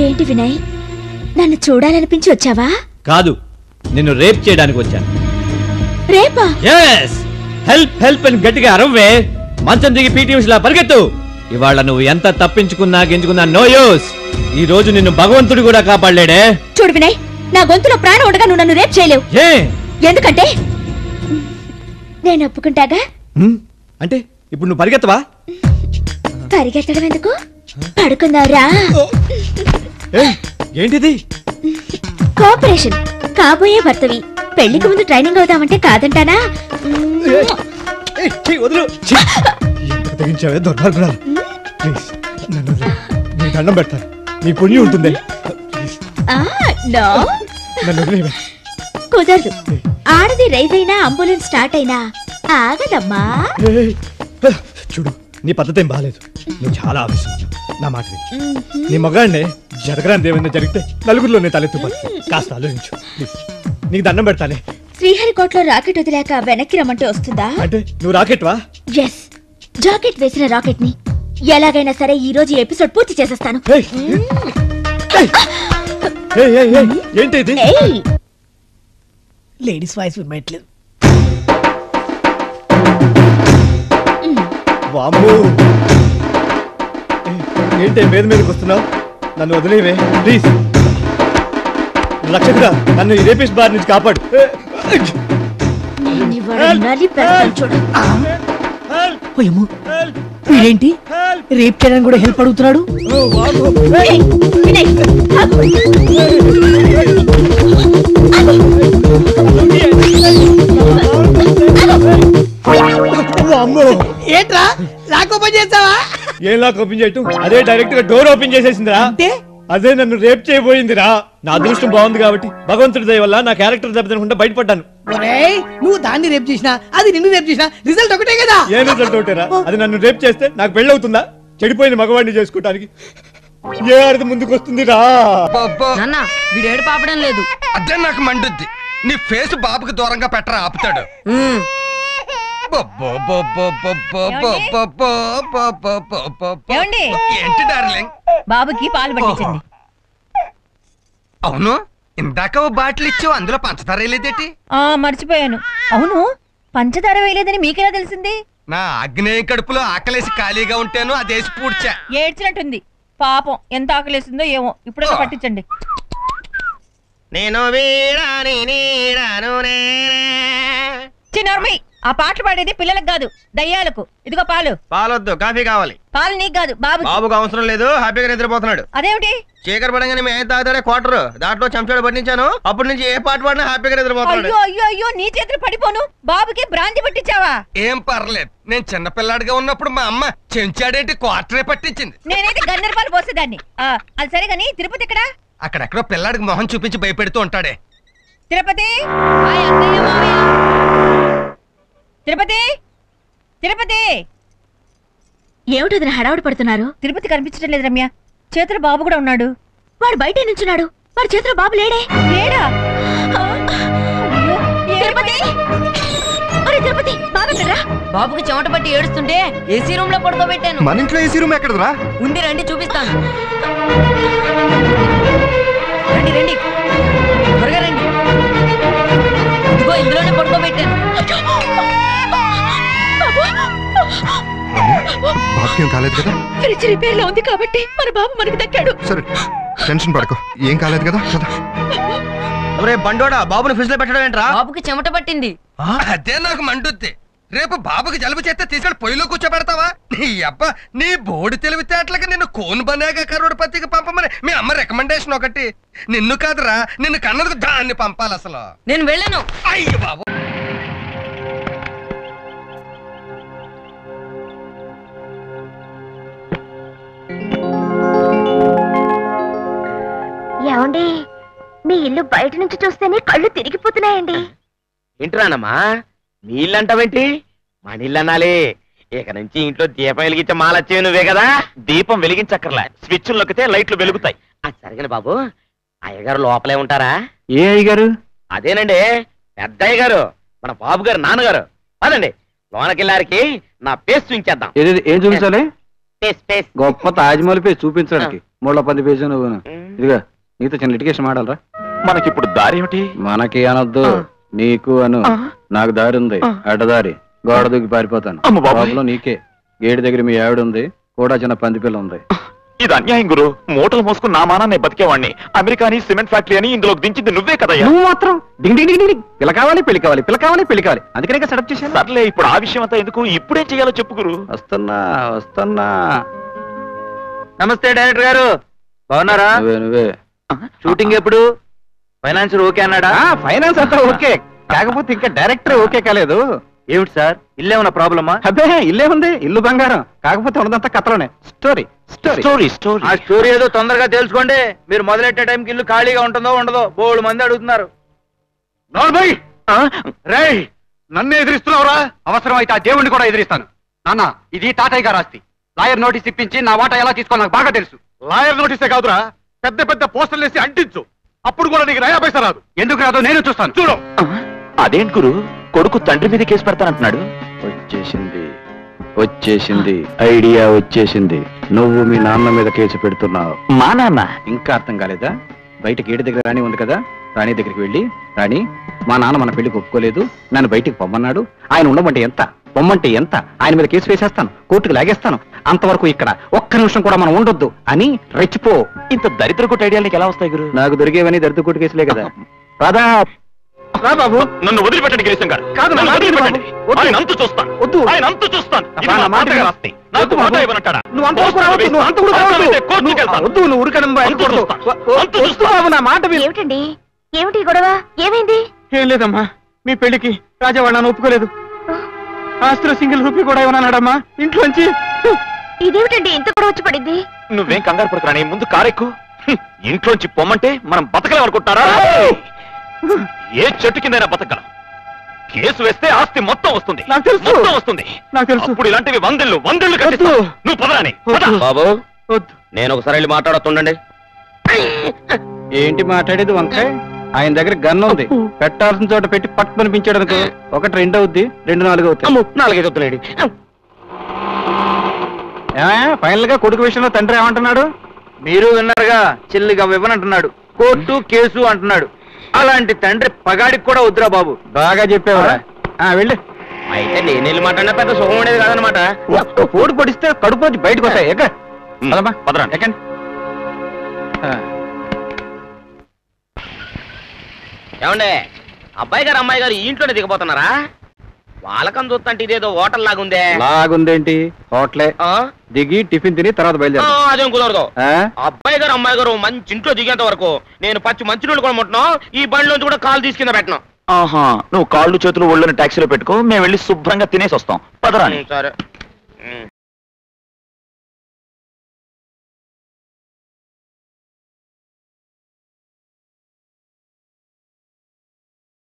ఏంటి వినయ్, నన్ను చూడాలనిపించి వచ్చావా? కాదు, నిన్ను రేప్ చేయడానికి వచ్చాను. రేపా? yes హెల్ప్ హెల్ప్ అని గట్టిగా అరవే. మంచం దిగి పీటీ ఉషలా పరిగెత్తు. ఇవాళ నువ్వు ఎంత తప్పించుకున్నా గెంచుకున్నా నో యూస్. ఈ రోజు నిన్ను భగవంతుడు కూడా కాపాడలేడే. చూడు వినయ్, నా గొంతులో ప్రాణం ఉండగా నువ్వు నన్ను రేప్ చేయలేవు. ఎందుకంటే నేను ఒప్పుకుంటాగా. అంటే ఇప్పుడు నువ్వు పరిగెత్తవా? పరిగెత్తడం ఎందుకు, పడుకుందావురా. ఏంటిది? కోఆపరేషన్. కాబోయే భర్తవి, పెళ్లికి ముందు ట్రైనింగ్ అవుదామంటే కాదంటానా? వదులు. తెగించావే దుర్మార్గురాలు. ప్లీజ్ నన్ను నీ దండం పెడతాను, నీ పుణ్యం ఉంటుంది. కుదరదు. ఆడది రైజ్ అయినా అంబులెన్స్ స్టార్ట్ అయినా ఆగదమ్మా. చూడు, నీ పద్ధతి ఏం బాగాలేదు. నువ్వు చాలా ఆవేశం. నా మాట విను. నీ మగాడినే జరగరాని ఏమైనా జరిగితే నలుగురిలో నేను తలెత్తుపడుతుంది. కాస్త ఆలోచించు ప్లీజ్. నీకు దండం పెడతానే. శ్రీహరికోటలో రాకెట్ వదిలేక వెనక్కి రమ్మంటే వస్తుందా? అంటే నువ్వు రాకెట్ వా? ఎస్, జాకెట్ వేసిన రాకెట్ ని ఎలాగైనా సరే ఈ రోజు ఎపిసోడ్ పూర్తి చేసేస్తాను. ఏంటి ఇది? లేడీస్ వాయిస్ వినట్లేదు. ఏంటి మీద మీదకి వస్తున్నావు? నన్ను వదిలేవే ప్లీజ్. రక్షకుడా, నన్ను ఈ రేపిస్ట్ బార్ నుంచి కాపాడు. ఏంటి రేప్ చేయడానికి కూడా హెల్ప్ అడుగుతున్నాడు? ఏంట్రా లాక్ ఓపెన్ చేస్తావా? ఏం లాక్ ఓపెన్ చేయటం? అదే డైరెక్ట్ గా డోర్ ఓపెన్ చేసేసిందిరా. అదే నన్ను రేప్ చేయబోయిందిరా. నా అదృష్టం బాగుంది కాబట్టి భగవంతుడి దయ వల్ల నా క్యారెక్టర్ దెబ్బతినకుండా బయటపడ్డాను. నువ్వు దాన్ని రేప్ చేసినా అది నిన్ను రేప్ చేసినా రిజల్ట్ ఒకటే కదా. ఏ రిజల్ట్ ఒకటేరా? అది నన్ను రేప్ చేస్తే నాకు పెళ్ళి అవుతుందా? చెడిపోయిన మగవాడిని చేసుకోవడానికి ఏ అర్థం ముందుకు వస్తుందిరా? వీడేడు పాపడం లేదు. అదే నాకు మండుద్ది. నీ ఫేస్ బాబుకి దూరంగా పెట్టరా, ఆపుతాడు. ఏంటి డార్లింగ్? బాబుకి పాలు పట్టించండి. అవును, ఇందాక ఓ బాటిల్ ఇచ్చావు, అందులో పంచదార వేయలేదేటి? మర్చిపోయాను. అవును, పంచదార వేయలేదని మీకెలా తెలిసింది? నా అగ్నేయ కడుపులో ఆకలేసి ఖాళీగా ఉంటాను, అదేసి పూడ్చా. ఏడ్చినట్టుంది పాపం. ఎంత ఆకలేసిందో ఏమో. ఇప్పుడే పట్టించండి. నేను చిన్నర్మి, ఆ పాటలు పాడేది పిల్లలకు కాదు, దయ్యాలకు. ఇదిగో పాలు. పాలొద్దు, కాఫీ కావాలి. పాలు నీకు కాదు, బాబు. బాబుకు అవసరం లేదు, హ్యాపీగా నిద్రపోతున్నాడు. అదేమిటి? చీకటి పడంగానే మేము తాగుతాడే క్వార్టర్, దాంట్లో చెంచాడు పట్టించాను. అప్పటి నుంచి ఏ పాట పాడినా హ్యాపీగా నిద్రపోతున్నాడు. అయ్యో అయ్యో అయ్యో, నీ చేతులు పడిపోను. బాబుకి బ్రాంతి పట్టించావా? ఏం పర్లేదు, నేను చిన్నపిల్లాడిగా ఉన్నప్పుడు మా అమ్మ చెంచాడేంటి క్వార్టరే పట్టించింది. నేనైతే గన్నెర పాలు పోసేదాన్ని. అది సరే గాని తిరుపతి ఎక్కడా? అక్కడెక్కడో పిల్లాడికి మొహం చూపించి భయపెడుతూ ఉంటాడే. తిరుపతి, తిరుపతి, తిరుపతి. ఏమిటో హడావుడి పడుతున్నారు? తిరుపతి కనిపించడం లేదు రమ్య. చేతులు బాబు కూడా ఉన్నాడు. వాడు బయట నుంచున్నాడు. వాడి చేతిలో బాబు లేడే? లేడా? తిరుపతి, తిరుపతి, బాబు ఎక్కడ్రా? బాబుకి చెమట పట్టి ఏడుస్తుంటే ఏసీ రూమ్ లో పడుకోబెట్టాను. మన ఇంట్లో ఏసీ రూమ్ ఎక్కడరా? ఉంది, రండి చూపిస్తాను. రండి రండి, త్వరగా రండి. ఇదిగో ఇందులోనే పడుకోబెట్టాను. బాబుకి ఏం కాలేదు కదా? ఫ్రిడ్జ్ రిపేర్ లో ఉంది కాబట్టి మన బాబు మనకి దక్కాడు. సరే, టెన్షన్ పడకు, ఏం కాలేదు కదా. బండోడా, బాబుని ఫ్రిడ్జ్ లో పెట్టడం ఏంట్రా? బాబుకి చెమట పట్టింది. అదే నాకు మండుద్ది. రేపు బాబుకి జలుబు చేస్తే తీసుకెళ్ళి పొయ్యిలో కూర్చోబెడతావా? నీ అబ్బా, నీ బోడి తెలివితేటలకి నిన్ను కోన్ బనేగా కరోడ్పతికి పంపమని మీ అమ్మ రికమెండేషన్ ఒకటి. నిన్ను కాదురా, నిన్ను కన్నది దాన్ని పంపాలి. అసలు నేను వెళ్ళను. అయ్యో బాబు. ఏమండి, మీ ఇల్లు బయట నుంచి చూస్తేనే కళ్ళు తిరిగిపోతున్నాయండి. ఏంట్రానమ్మా మీ ఇల్లు అంటావేంటి? మన ఇల్లు అనాలి. ఇక నుంచి ఇంట్లో దీపం వెలిగించే మాలచ్చేవి నువ్వే కదా. దీపం వెలిగించక్కర్లా, స్విచ్ నొక్కితే లైట్లు వెలుగుతాయి. అది సరిగని బాబు, అయ్యగారు లోపలే ఉంటారా? ఏ అయ్యగారు? అదేనండి, పెద్ద అయ్యగారు, మన బాబు గారు నాన్నగారు. అదండి, లోనకెళ్ళారికి నా పేస్ చూపించేద్దాం. ఏం చూపించాలి? Face face. గొప్ప తాజ్మహల్ పేస్ చూపించడానికి 310 పేజీ నువ్వు. ఇదిగా నీతో చిన్న లిటిగేషన్ మాడాలరా. మనకిప్పుడు దారి ఏమిటి? మనకి అనొద్దు, నీకు అను. నాకు దారి ఉంది, అడ్డదారి. గోడ దూకి పారిపోతాను. బాబులో నీకే. గేడి దగ్గర మీ ఆవిడ ఉంది, కూడా చిన్న పందిపిల్ల ఉంది. ఇది అన్యాయం గురు. మూటలు మోసుకుని నా మానాన్ని బతికేవాడిని. అమెరికాని సిమెంట్ ఫ్యాక్టరీ అని ఇందులోకి దించింది నువ్వే కదయ్యా. నువ్వు మాత్రం పిల్ల కావాలి, పెళ్లి కావాలి, పిల్ల కావాలి, పెళ్లి కావాలి. అందుకనే సెటప్ చేశాను. సర్లే, ఇప్పుడు ఆ విషయం అంతా ఎందుకు? ఇప్పుడేం చెయ్యాలో చెప్పు గురు. వస్తున్నా. నమస్తే డైరెక్టర్ గారు, బాగున్నారా? నువ్వే షూటింగ్ ఎప్పుడు? ఫైనాన్షియర్ ఓకే అన్నాడా? ఫైనాన్స్ అంతా ఓకే, కాకపోతే ఇంకా డైరెక్టర్ ఓకే కాలేదు. ఏమిటి సార్, ఇల్లే ఉన్న ప్రాబ్లమా? అదే ఇల్లే ఉంది, ఇల్లు బంగారం. కాకపోతే ఉన్నదంతా కథలోనే. Story story story story. ఆ స్టోరీ ఏదో తొందరగా తెలుసుకోండి. మీరు మొదలెట్టే టైంకి ఇల్లు ఖాళీగా ఉంటుందో ఉండదో బోళ్ళు మంది అడుగుతున్నారు. నన్ను ఎదిరిస్తున్నావురా? అవసరం అయితే ఆ దేవుణ్ణి కూడా ఎదిరిస్తాను. నాన్న, ఇది తాతయ్య గారు ఆస్తి. లాయర్ నోటీస్ ఇప్పించి నా వాటా ఎలా తీసుకోవాలి నాకు బాగా తెలుసు. లాయర్ నోటీసే కాదురా, పెద్ద పెద్ద పోస్టర్లు వేసి అంటించు. అప్పుడు కూడా నీకు నయా పైసా రాదు. ఎందుకు రాదు నేను చూస్తాను, చూడు. అదేంటి గురు, కొడుకు తండ్రి మీద కేసు పెడతానంటున్నాడు. వచ్చేసింది ఐడియా వచ్చేసింది. నువ్వు మీ నాన్న మీద కేసు పెడుతున్నావు. మా నాన్న? ఇంకా అర్థం కాలేదా? బయట గేటు దగ్గర రాణి ఉంది కదా, రాణి దగ్గరికి వెళ్ళి, రాణి మా నాన్న మన పెళ్లికి ఒప్పుకోలేదు, నన్ను బయటికి పొమ్మన్నాడు. ఆయన ఉండమంటే ఎంత, పొమ్మంటే ఎంత, ఆయన మీద కేసు వేసేస్తాను, కోర్టుకు లాగేస్తాను. అంతవరకు ఇక్కడ ఒక్క నిమిషం కూడా మనం ఉండొద్దు అని రెచ్చిపో. ఇంత దరిద్ర కొట్టు ఐడియాలు నీకు ఎలా వస్తాయి గురు? నాకు దొరికేవని దరిద్ర కోర్టు కేసులే కదా. రాధా రా బాబు, నన్ను వదిలిపెట్టండి గిరీశం గారు. కాదు, నన్ను వదిలిపెట్టండి. వద్దు. ఆయన అంతు చూస్తాను. వద్దు. ఆయన అంతు చూస్తాను. ఇది నా నా మాట తాతగారి విను. ఆస్తి. నాకు వద్దు వాటా బాబు. ఇవ్వనంటాడా? నువ్వు అంతవరకు రావద్దు, నువ్వు అంతవరకు రావద్దు. కోర్టుకి వెళ్తాను. వద్దు, నువ్వు ఊరికనంబ అంతు చూస్తాను. అంతు వద్దు చూస్తాను. బాబు, నా మాట విను. ఏమిటండి, ఏమిటి గొడవ, ఏమైంది? ఏం లేదమ్మా, మీ పెళ్లికి రాజావాడు నన్ను ఒప్పుకోలేదు. ఆస్తిలో సింగిల్ రూపీ కూడా ఇవ్వనన్నాడమ్మా ఇంట్లోంచి. ఇదేమిటండి ఇంత గొడవ వచ్చి పడింది? నువ్వేం కంగారు పడకరాని, ముందు కారెక్కు. ఇంట్లోంచి పొమ్మంటే మనం బతకలేమనుకుంటారా? ఏ చెట్టు కిందైనా బతకగలం. కేసు వేస్తే ఆస్తి మొత్తం వస్తుంది. నాకు తెలుసు. మొత్తం వస్తుంది. నాకు తెలుసు. అప్పుడు ఇలాంటివి వందలు కట్టిస్తా. నువ్వు పదరాని. బాబు, వద్దు. నేను ఒకసారి వెళ్ళి మాట్లాడుతుండండి. ఏంటి మాట్లాడేది వంకాయ? ఆయన దగ్గర గన్ ఉంది, పెట్టాల్సిన చోట పెట్టి పట్టు పనిపించాడు అనుకో, 1 2 అవుద్ది, 2 4 అవుతాయి. 4 అవుతున్నాడు. ఫైనల్ గా కొడుకు విషయంలో తండ్రి ఏమంటున్నాడు? మీరు విన్నారుగా, చెల్లిగా ఇవ్వనంటున్నాడు, కోర్టు కేసు అంటున్నాడు. అలాంటి తండ్రి పగాడికి కూడా వద్దురా బాబు. బాగా చెప్పావరా, వెళ్ళు. అయితే నేను వెళ్ళి మాట్లాడినా పెద్ద సుఖం ఉండేది కాదనమాట. ఒక్క పోటు పొడిస్తే కడుపు నుంచి బయటకు వస్తాయి. పదరాని. ఎక్కండి. ఏమండే, అబ్బాయి గారు అమ్మాయి గారు ఈ ఇంట్లోనే దిగబోతున్నారా? వాళ్ళకని చూస్తుంటే ఇదేదో హోటల్ లాగుందే. లాగుందేంటి? హోటలే. దిగి టిఫిన్ తిని తర్వాత బయలుదేరా. అదేం కుదరదు. అబ్బాయి గారు అమ్మాయి గారు మంచి ఇంట్లో దిగేంత వరకు నేను పచ్చి మంచినీళ్ళు కూడా ముట్టను, ఈ బండిలోంచి కూడా కాలు తీసుకుని పెట్టను. ఆహా, నువ్వు కాళ్ళు చేతులు ఒళ్ళని టాక్సీలో పెట్టుకో, మేము వెళ్ళి శుభ్రంగా తినేసి వస్తాం. పదరాని. సరే.